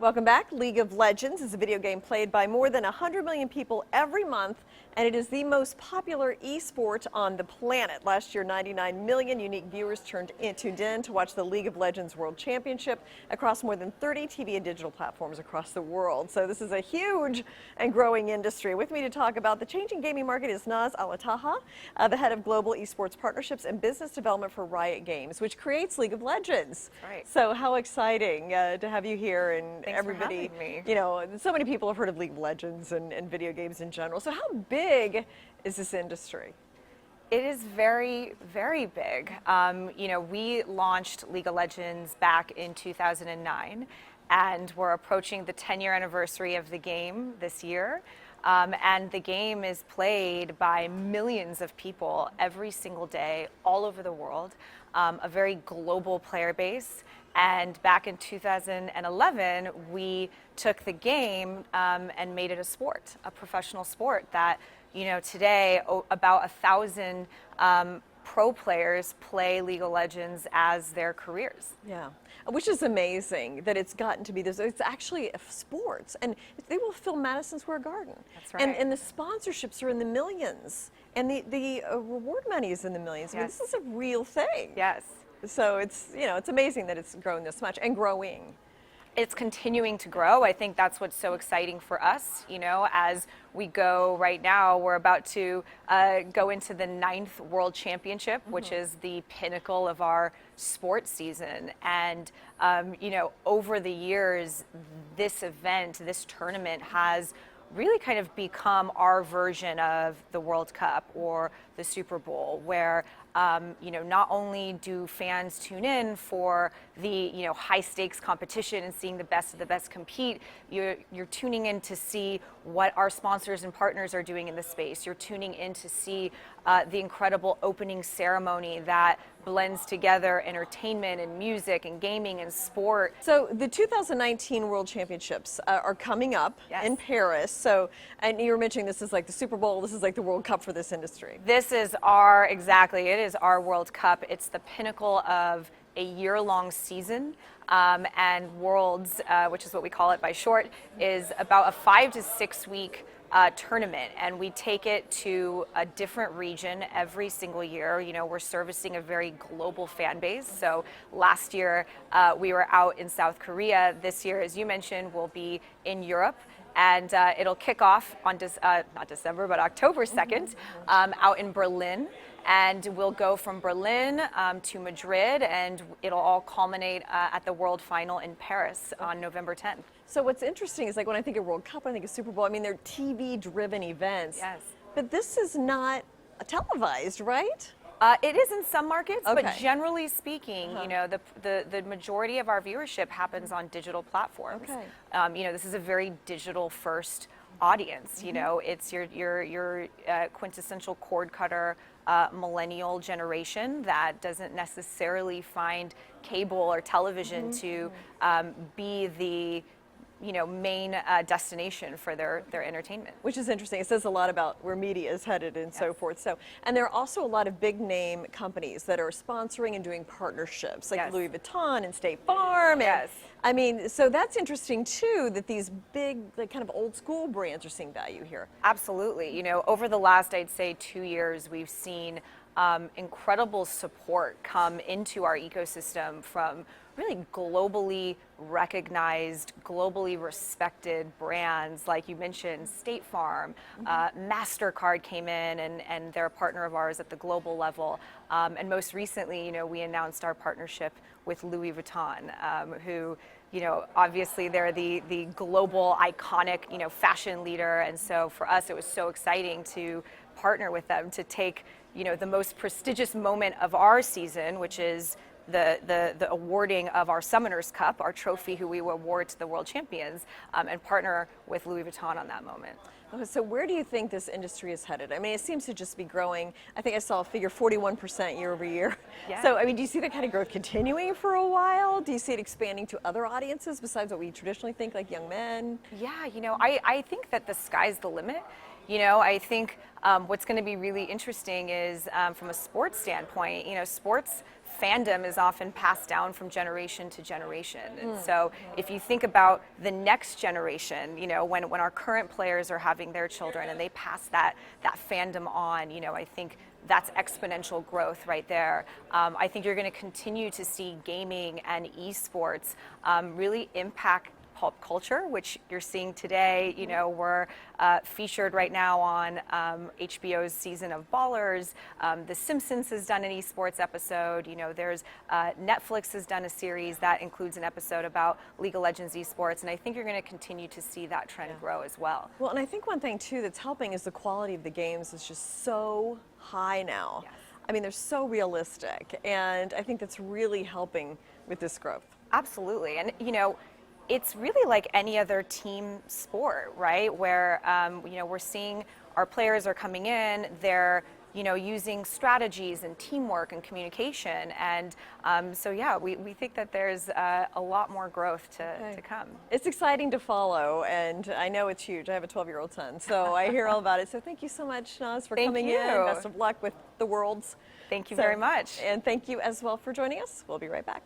Welcome back. League of Legends is a video game played by more than 100 million people every month, and it is the most popular esport on the planet. Last year, 99 million unique viewers tuned in to watch the League of Legends World Championship across more than 30 TV and digital platforms across the world. So this is a huge and growing industry. With me to talk about the changing gaming market is Naz Aletaha, the head of Global Esports Partnerships and Business Development for Riot Games, which creates League of Legends. Right. So how exciting to have you here, and Thanks everybody, for having me. you know, so many people have heard of League of Legends and video games in general. So how big is this industry? It is very, very big. We launched League of Legends back in 2009, and we're approaching the 10-year anniversary of the game this year. And the game is played by millions of people every single day, all over the world, a very global player base. And back in 2011, we took the game and made it a sport, a professional sport that, today about 1,000 pro players play League of Legends as their careers. Yeah, which is amazing that it's gotten to be this. It's actually a sport, and they will fill Madison Square Garden. That's right. And the sponsorships are in the millions, and the reward money is in the millions. I mean, Yes. this is a real thing. Yes. So it's amazing that it's grown this much and growing. It's continuing to grow. I think that's what's so exciting for us. As we go right now, we're about to go into the 9th World Championship, which is the pinnacle of our sports season. And, over the years, this event, this tournament has really kind of become our version of the World Cup or the Super Bowl, where not only do fans tune in for the high stakes competition and seeing the best of the best compete, you're tuning in to see what our sponsors and partners are doing in the space. You're tuning in to see the incredible opening ceremony that blends together entertainment and music and gaming and sport. So the 2019 World Championships are coming up in Paris. So, and you were mentioning this is like the Super Bowl, this is like the World Cup for this industry. It is our World Cup. It's the pinnacle of a year-long season. And Worlds, which is what we call it by short, is about a 5 to 6 week tournament, and we take it to a different region every single year. We're servicing a very global fan base. So last year we were out in South Korea. This year, as you mentioned, we'll be in Europe. And it'll kick off on not December, but October 2nd, out in Berlin. And we'll go from Berlin to Madrid, and it'll all culminate at the World Final in Paris on November 10th. So what's interesting is, like, when I think of World Cup, I think of Super Bowl. I mean, they're TV-driven events. Yes. But this is not televised, right? It is in some markets, but Okay. generally speaking, the majority of our viewership happens on digital platforms. Okay. This is a very digital-first audience. It's your quintessential cord cutter millennial generation that doesn't necessarily find cable or television to be the main destination for their entertainment. Which is interesting. It says a lot about where media is headed and so forth. So, and there are also a lot of big name companies that are sponsoring and doing partnerships, like Louis Vuitton and State Farm. And, I mean, so that's interesting too, that these big, like, kind of old school brands are seeing value here. Absolutely. Over the last, I'd say, 2 years, we've seen incredible support come into our ecosystem from really globally recognized, globally respected brands, like you mentioned, State Farm, MasterCard came in, and they're a partner of ours at the global level. And most recently, we announced our partnership with Louis Vuitton, who, obviously they're the global iconic, fashion leader. And so for us, it was so exciting to partner with them to take, the most prestigious moment of our season, which is the awarding of our Summoners Cup, our trophy who we award to the world champions, and partner with Louis Vuitton on that moment. So where do you think this industry is headed? I mean, it seems to just be growing. I think I saw a figure 41% year over year. Yeah. So, I mean, do you see that kind of growth continuing for a while? Do you see it expanding to other audiences besides what we traditionally think, like young men? Yeah, I think that the sky's the limit. You know, I think what's going to be really interesting is from a sports standpoint, you know, sports fandom is often passed down from generation to generation. And so if you think about the next generation, you know, when our current players are having their children and they pass that fandom on, you know, I think that's exponential growth right there. I think you're going to continue to see gaming and esports really impact pop culture, which you're seeing today. You know, we're featured right now on HBO's season of Ballers. The Simpsons has done an esports episode. You know, there's Netflix has done a series that includes an episode about League of Legends esports, and I think you're going to continue to see that trend grow as well. Well, and I think one thing too that's helping is the quality of the games is just so high now. Yes. I mean, they're so realistic, and I think that's really helping with this growth. Absolutely, and you know, it's really like any other team sport, right? Where you know, we're seeing our players are coming in, they're, you know, using strategies and teamwork and communication, and so yeah, we think that there's a lot more growth to come. It's exciting to follow, and I know it's huge. I have a 12-year-old son, so I hear all about it. So thank you so much, Naz, for coming in. Best of luck with the Worlds. Thank you very much. And thank you as well for joining us. We'll be right back.